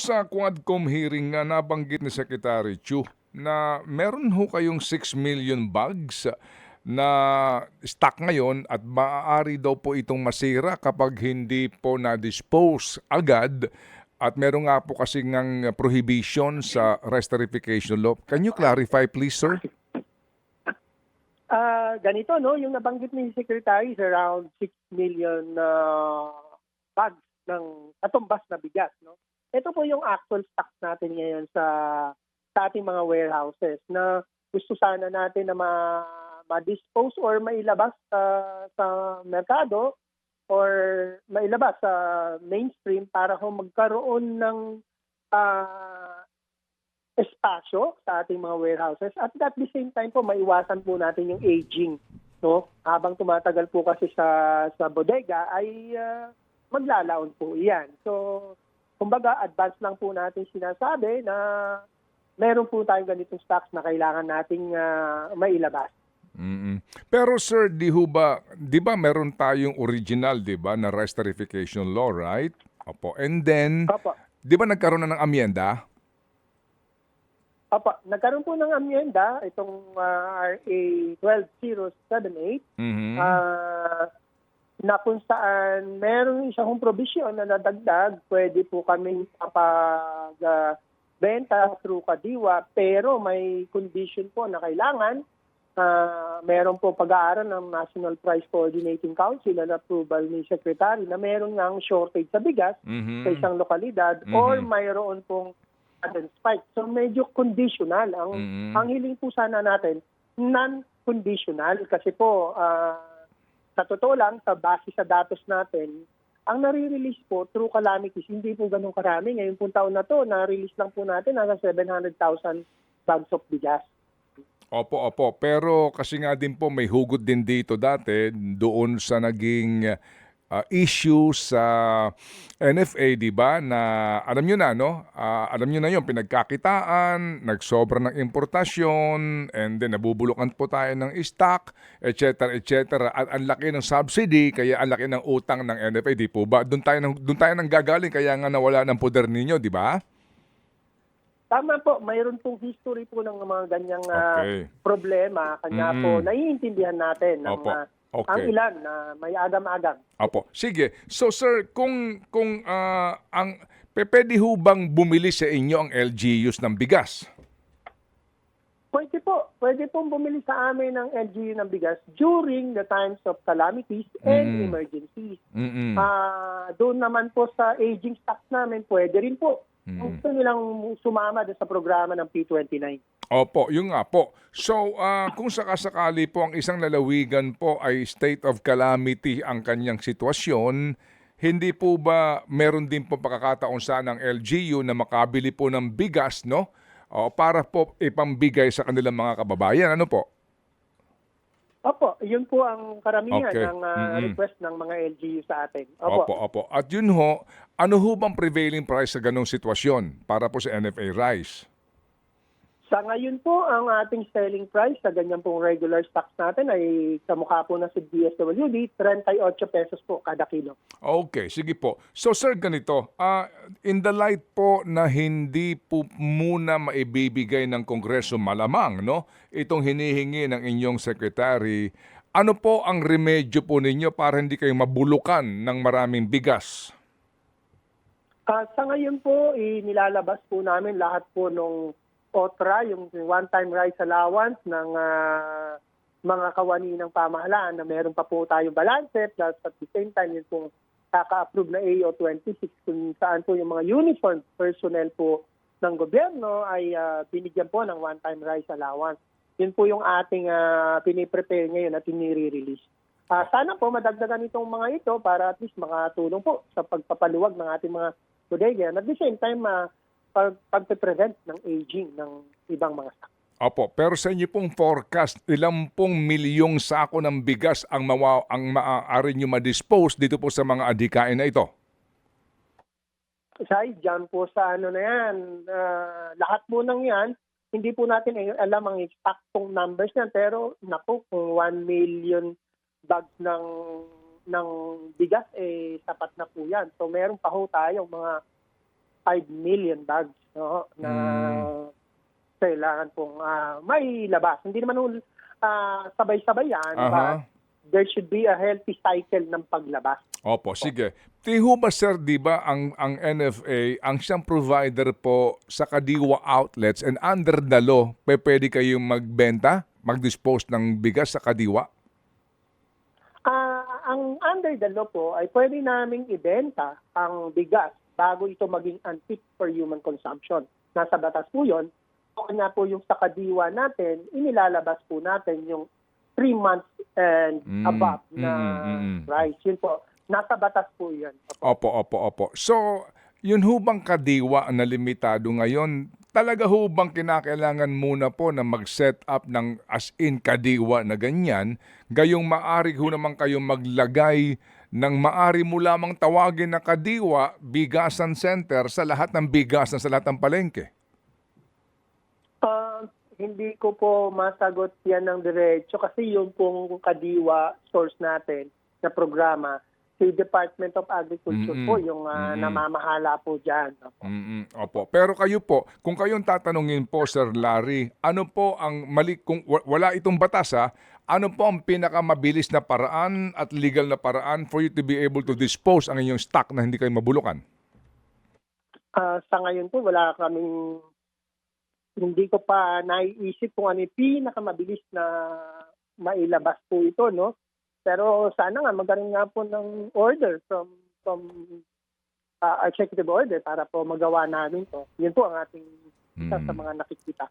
sa Quadcom hearing nga nabanggit ni Secretary Chu na meron ho kayong 6 million bags na stock ngayon at maaari daw po itong masira kapag hindi po na-dispose agad at meron nga po kasi ngang prohibition sa reesterification law. Can you clarify please, sir? Ganito, no? Yung nabanggit ni Secretary is around 6 million bags ng katumbas na bigas, no? Ito po yung actual stocks natin ngayon sa ating mga warehouses na gusto sana natin na ma-dispose or mailabas sa merkado or mailabas sa mainstream para ho magkaroon ng espasyo sa ating mga warehouses at the same time po maiwasan po natin yung aging, no? Habang tumatagal po kasi sa bodega ay maglalaon po iyan. So kumbaga advance lang po natin sinasabi na meron po tayong ganitong stocks na kailangan nating mailabas. Mm-mm. Pero sir, di ba meron tayong original, di ba, na reesterification law, right? Opo. And then, Opo. di ba nagkaroon na ng amyenda? Opo, nagkaroon po ng amyenda itong RA 12078 na kung saan meron isang provision na nadagdag, pwede po kaming benta through Kadiwa pero may condition po na kailangan meron po pag-aaral ng National Price Coordinating Council at approval ni Secretary na meron ngang shortage sa bigas sa isang lokalidad or mayroon pong sudden spike. So medyo conditional. Ang hiling po sana natin, non-conditional kasi po sa totoo lang, sa base sa datos natin, ang nare-release po through calamities, hindi po ganun karami. Ngayon po taon na to, na-release lang po natin hanggang 700,000 bags of bigas. Opo. Pero kasi nga din po may hugot din dito dati doon sa naging issue sa NFA, di ba? Na alam niyo na, no? Alam niyo na 'yon, pinagkakitaan, nagsobra ng importasyon, and then nabubulukan po tayo ng stock, etc., etc. At ang laki ng subsidy, kaya ang laki ng utang ng NFA, di po ba? Doon tayo nang gagaling, kaya nga nawala ng poder ninyo, di ba? Tama po, mayroon pong history po ng mga ganyang problema. Kanya po, naiintindihan natin ng ang ilan na may agam-agam. Opo. Sige. So sir, kung pwede ho bang bumili sa inyo ang LGUs ng bigas? Pwede po. Pwede pong bumili sa amin ng LGU ng bigas during the times of calamities and emergencies. Doon naman po sa aging stocks namin, pwede rin po. Gusto nilang sumama sa programa ng P29. Opo, yun nga po. So, kung sakasakali po ang isang lalawigan po ay state of calamity ang kanyang sitwasyon, hindi po ba meron din po pagkakataon sana ng LGU na makabili po ng bigas, no? O, para po ipambigay sa kanilang mga kababayan, ano po? Opo, yun po ang karamihan ng request ng mga LGU sa atin. Opo. At yun ho, ano ho bang prevailing price sa ganong sitwasyon para po sa NFA rice? Sa ngayon po, ang ating selling price sa ganyan pong regular stocks natin ay sa mukha po na si DSWD, 38 pesos po kada kilo. Okay, sige po. So sir, ganito, in the light po na hindi po muna maibibigay ng Kongreso malamang, no, itong hinihingi ng inyong secretary, ano po ang remedyo po ninyo para hindi kayo mabulukan ng maraming bigas? Sa ngayon po, nilalabas po namin lahat po nung OTRA, yung one-time rice allowance ng mga kawani ng pamahalaan na meron pa po tayong balance at the same time yun pong kaka-approve na AO 26 kung saan po yung mga uniformed personnel po ng gobyerno ay binigyan po ng one-time rice allowance. Yun po yung ating piniprepare ngayon at pinire-release. Sana po madagdagan itong mga ito para at least makatulong po sa pagpapaluwag ng ating mga bodega. At the same time, pag-prevent ng aging ng ibang mga stock. Opo, pero sa inyo pong forecast, ilang pong milyong sako ng bigas ang maaari nyo ma-dispose dito po sa mga adhikain na ito? Dyan po sa ano na yan, lahat po ng yan, hindi po natin alam ang exactong numbers yan, pero naku, kung 1 million bags ng bigas, sapat na po yan. So meron pa ho tayong mga million bags, no, na kailangan pong mailabas. Hindi naman sabay-sabay yan, but there should be a healthy cycle ng paglabas. Opo, sige. Tiho ba sir, di ba ang NFA, ang siyang provider po sa Kadiwa outlets and under the law, pwede kayong magbenta, mag-dispose ng bigas sa Kadiwa? Ang under the law po ay pwede naming ibenta ang bigas bago ito maging unfit for human consumption. Nasa batas po yun. O na po yung sa Kadiwa natin, inilalabas po natin yung 3 months and above na rice. Yun po. Nasa batas po yun. Opo. So, yun hubang Kadiwa na limitado ngayon, talaga hubang kinakailangan muna po na mag-set up ng as in Kadiwa na ganyan, gayong maari ho naman kayong maglagay ng maari mo lamang tawagin na Kadiwa Bigasan Center sa lahat ng bigasan sa lahat ng palengke? Hindi ko po masagot yan ng diretso kasi yung pong Kadiwa source natin na programa, si Department of Agriculture po yung namamahala po dyan. Opo. Pero kayo po, kung kayong tatanungin po, Sir Larry, ano po ang mali, kung wala itong batas ano po ang pinakamabilis na paraan at legal na paraan for you to be able to dispose ang inyong stock na hindi kayo mabulukan? Sa ngayon po, hindi ko pa naiisip kung ano yung pinakamabilis na mailabas po ito, no? Pero sana nga magkaroon nga po ng order from executive order para po magawa namin to. Yun po ang ating isa sa mga nakikita.